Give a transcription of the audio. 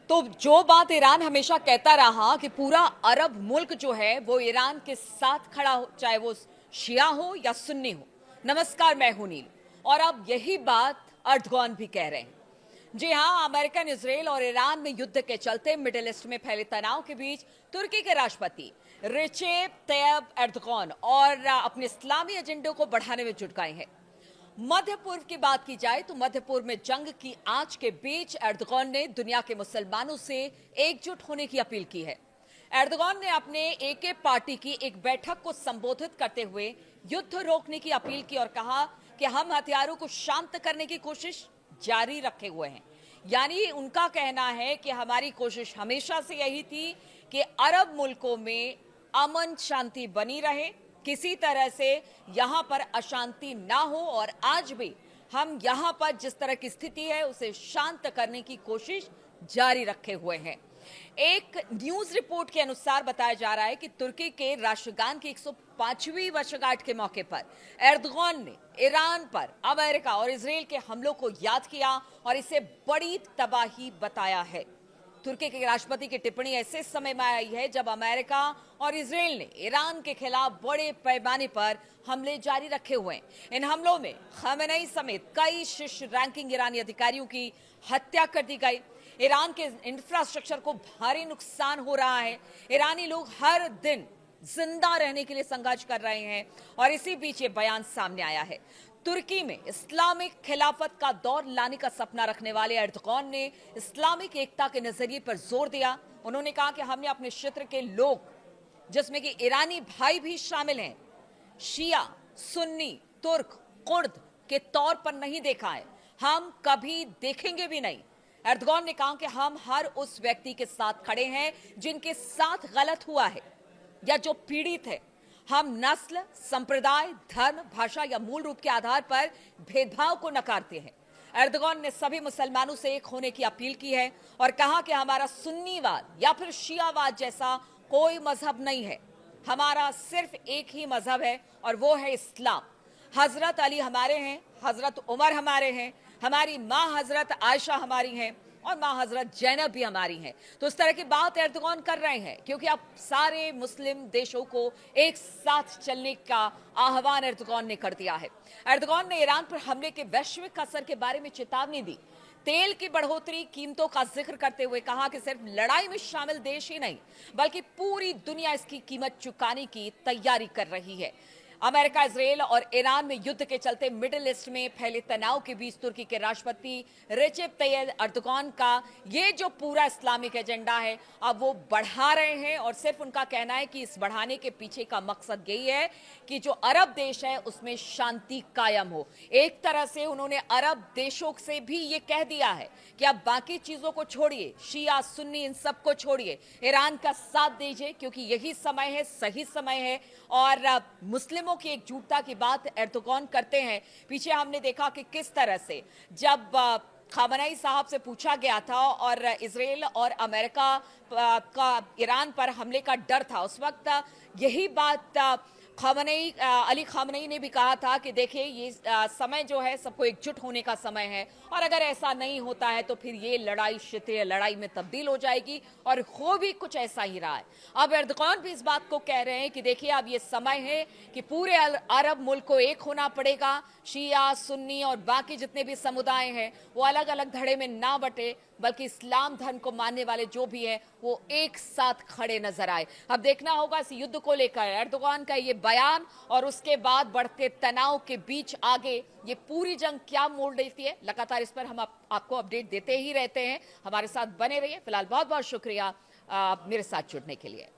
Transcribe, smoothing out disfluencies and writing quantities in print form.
तो जो बात ईरान हमेशा कहता रहा कि पूरा अरब मुल्क जो है वो ईरान के साथ खड़ा हो, चाहे वो शिया हो या सुन्नी हो। नमस्कार, मैं हूं नील। और अब यही बात अर्दगॉन भी कह रहे हैं। जी हां, अमेरिकन, इजराइल और ईरान में युद्ध के चलते मिडिल ईस्ट में फैले तनाव के बीच तुर्की के राष्ट्रपति रिसेप तैयब एर्दोगान और अपने इस्लामी एजेंडे को बढ़ाने में जुट गए हैं। मध्य पूर्व की बात की जाए तो मध्य पूर्व में जंग की आंच के बीच एर्दोगान ने दुनिया के मुसलमानों से एकजुट होने की अपील की है। एर्दोगान ने अपने एके पार्टी की एक बैठक को संबोधित करते हुए युद्ध रोकने की अपील की और कहा कि हम हथियारों को शांत करने की कोशिश जारी रखे हुए हैं। यानी उनका कहना है कि हमारी कोशिश हमेशा से यही थी कि अरब मुल्कों में अमन शांति बनी रहे, किसी तरह से यहां पर अशांति ना हो, और आज भी हम यहां पर जिस तरह की स्थिति है उसे शांत करने की कोशिश जारी रखे हुए हैं। एक न्यूज रिपोर्ट के अनुसार बताया जा रहा है कि तुर्की के राष्ट्रगान की 105वीं वर्षगांठ के मौके पर एर्दोगान ने ईरान पर अमेरिका और इजराइल के हमलों को याद किया और इसे बड़ी तबाही बताया है। तुर्की के राष्ट्रपति की टिप्पणी ऐसे समय में आई है जब अमेरिका और इजराइल ने ईरान के खिलाफ बड़े पैमाने पर हमले जारी रखे हुए हैं। इन हमलों में खमेनी समेत कई शीर्ष रैंकिंग ईरानी अधिकारियों की हत्या कर दी गई। ईरान के इंफ्रास्ट्रक्चर को भारी नुकसान हो रहा है। ईरानी लोग हर दिन जिंदा रहने के लिए संघर्ष कर रहे हैं और इसी बीच ये बयान सामने आया है। तुर्की में इस्लामिक खिलाफत का दौर लाने का सपना रखने वाले एर्दोगान ने इस्लामिक एकता के नजरिए पर जोर दिया। उन्होंने कहा कि हमने अपने क्षेत्र के लोग, जिसमें कि ईरानी भाई भी शामिल हैं, शिया, सुन्नी, तुर्क, कुर्द के तौर पर नहीं देखा है, हम कभी देखेंगे भी नहीं। एर्दोगान ने कहा कि हम हर उस व्यक्ति के साथ खड़े हैं जिनके साथ गलत हुआ है या जो पीड़ित है। हम नस्ल, संप्रदाय, धर्म, भाषा या मूल रूप के आधार पर भेदभाव को नकारते हैं। एर्दोगान ने सभी मुसलमानों से एक होने की अपील की है और कहा कि हमारा सुन्नीवाद या फिर शियावाद जैसा कोई मजहब नहीं है, हमारा सिर्फ एक ही मजहब है और वो है इस्लाम। हजरत अली हमारे हैं, हजरत उमर हमारे हैं, हमारी माँ हजरत आयशा हमारी हैं और माँ हजरत जैनब भी हमारी हैं। तो इस तरह की बात एर्दोगान कर रहे हैं क्योंकि अब सारे मुस्लिम देशों को एक साथ चलने का आह्वान एर्दोगान ने कर दिया है। एर्दोगान ने ईरान पर हमले के वैश्विक असर के बारे में चेतावनी दी। तेल की बढ़ोतरी कीमतों का जिक्र करते हुए कहा कि सिर्फ लड़ाई में शामिल देश ही नहीं बल्कि पूरी दुनिया इसकी कीमत चुकाने की तैयारी कर रही है। अमेरिका, इजराइल और ईरान में युद्ध के चलते मिडिल ईस्ट में फैले तनाव के बीच तुर्की के राष्ट्रपति रिसेप तैयब एर्दोगान का ये जो पूरा इस्लामिक एजेंडा है अब वो बढ़ा रहे हैं और सिर्फ उनका कहना है कि इस बढ़ाने के पीछे का मकसद यही है कि जो अरब देश है उसमें शांति कायम हो। एक तरह से उन्होंने अरब देशों से भी ये कह दिया है कि आप बाकी चीजों को छोड़िए, शिया, सुन्नी, इन सबको छोड़िए, ईरान का साथ दीजिए क्योंकि यही समय है, सही समय है। और मुस्लिमों की एकजुटता की बात एर्दोगान करते हैं। पीछे हमने देखा कि किस तरह से जब खमेनी साहब से पूछा गया था और इजराइल और अमेरिका का ईरान पर हमले का डर था, उस वक्त यही बात अली खमेनी ने भी कहा था कि देखिए ये समय जो है सबको एकजुट होने का समय है और अगर ऐसा नहीं होता है तो फिर ये लड़ाई क्षेत्रीय लड़ाई में तब्दील हो जाएगी और हो भी कुछ ऐसा ही रहा है। अब एर्दोगान भी इस बात को कह रहे हैं कि देखिए अब ये समय है कि पूरे अरब मुल्क को एक होना पड़ेगा। शिया, सुन्नी और बाकी जितने भी समुदाय हैं वो अलग अलग धड़े में ना बटे बल्कि इस्लाम धर्म को मानने वाले जो भी हैं वो एक साथ खड़े नजर आए। अब देखना होगा इस युद्ध को लेकर एर्दोगान का ये बयान और उसके बाद बढ़ते तनाव के बीच आगे ये पूरी जंग क्या मोड़ लेती है। लगातार इस पर हम आपको अपडेट देते ही रहते हैं। हमारे साथ बने रहिए। फिलहाल बहुत बहुत शुक्रिया मेरे साथ जुड़ने के लिए।